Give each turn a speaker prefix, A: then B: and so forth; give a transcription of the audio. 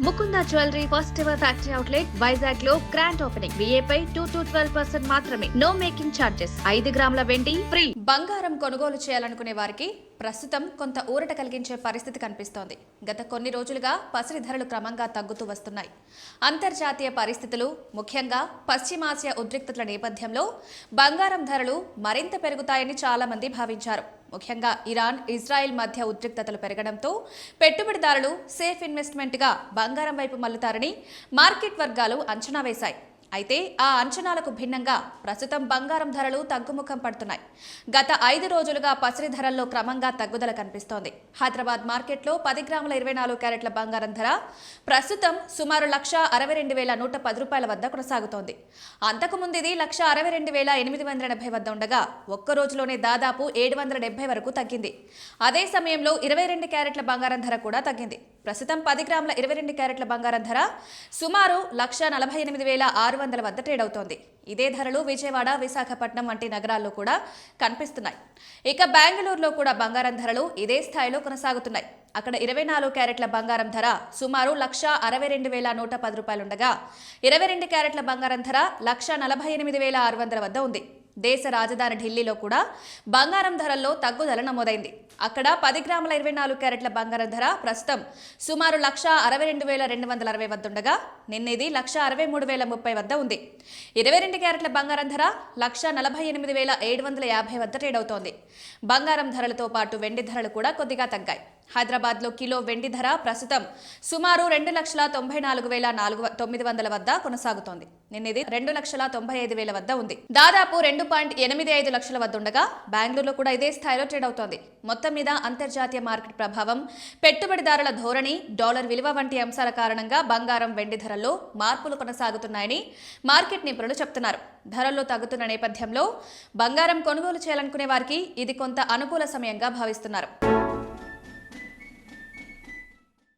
A: Mukunda jewellery first ever factory outlet Vizag లో grand opening. విఏపై 2 to 12% మాత్రమే. No making charges. 5 గ్రాముల వెండి ఫ్రీ.
B: బంగారం కొనుగోలు చేయాలనుకునే వారికి ప్రస్తుతం కొంత ఊరట కలిగించే పరిస్థితి కనిపిస్తోంది. గత కొన్ని రోజులుగా పసిడి ధరలు క్రమంగా తగ్గుతూ వస్తున్నాయి. అంతర్జాతీయ పరిస్థితులు, ముఖ్యంగా పశ్చిమాసియా ఉద్రిక్తతల నేపథ్యంలో బంగారం ధరలు మరింత పెరుగుతాయని చాలా మంది భావించారు. ముఖ్యంగా ఇరాన్, ఇజ్రాయెల్ మధ్య ఉద్రిక్తతలు పెరగడంతో పెట్టుబడిదారులు సేఫ్ ఇన్వెస్ట్మెంట్గా బంగారం వైపు మళ్లుతారని మార్కెట్ వర్గాలు అంచనా వేశాయి. అయితే ఆ అంచనాలకు భిన్నంగా ప్రస్తుతం బంగారం ధరలు తగ్గుముఖం పడుతున్నాయి. గత 5 రోజులుగా పసిడి ధరల్లో క్రమంగా తగ్గుదల కనిపిస్తోంది. హైదరాబాద్ మార్కెట్లో 10 గ్రాముల 24 క్యారెట్ల బంగారం ధర ప్రస్తుతం సుమారు 1,62,110 రూపాయల వద్ద కొనసాగుతోంది. అంతకుముందు ఇది 1,62,880 వద్ద ఉండగా ఒక్క రోజులోనే దాదాపు 770 వరకు తగ్గింది. అదే సమయంలో 22 క్యారెట్ల బంగారం ధర కూడా తగ్గింది. ప్రస్తుతం 10 గ్రాముల 22 క్యారెట్ల బంగారం ధర సుమారు 1,48,600 వద్ద ట్రేడ్ అవుతోంది. ఇదే ధరలు విజయవాడ, విశాఖపట్నం వంటి నగరాల్లో కూడా కనిపిస్తున్నాయి. ఇక బెంగళూరులో కూడా బంగారం ధరలు ఇదే స్థాయిలో కొనసాగుతున్నాయి. అక్కడ 24 క్యారెట్ల బంగారం ధర సుమారు 1,62,110 రూపాయలు ఉండగా 22 క్యారెట్ల బంగారం ధర 1,48,600 వద్ద ఉంది. దేశ రాజధాని ఢిల్లీలో కూడా బంగారం ధరల్లో తగ్గుదల నమోదైంది. అక్కడ 10 గ్రాముల 24 క్యారెట్ల బంగారం ధర ప్రస్తుతం సుమారు 1,62,260 వద్ద ఉండగా నిన్నది 1,63,030 వద్ద ఉంది. 22 క్యారెట్ల బంగారం ధర 1,48,750 వద్ద ట్రేడ్ అవుతోంది. బంగారం ధరలతో పాటు వెండి ధరలు కూడా కొద్దిగా తగ్గాయి. హైదరాబాద్లో కిలో వెండి ధర ప్రస్తుతం సుమారు 2,94,900 వద్ద కొనసాగుతోంది. నిన్నది 2,95,000 వద్ద ఉంది. దాదాపు 2.85 లక్షల వద్ద ఉండగా బెంగళూరులో కూడా ఇదే స్థాయిలో ట్రేడ్ అవుతోంది. మొత్తం మీద అంతర్జాతీయ మార్కెట్ ప్రభావం, పెట్టుబడిదారుల ధోరణి, డాలర్ విలువ వంటి అంశాల కారణంగా బంగారం, వెండి ధరల్లో మార్పులు కొనసాగుతున్నాయని మార్కెట్ నిపుణులు చెప్తున్నారు. ధరల్లో తగ్గుతున్న నేపథ్యంలో బంగారం కొనుగోలు చేయాలనుకునే వారికి ఇది కొంత అనుకూల సమయంగా భావిస్తున్నారు.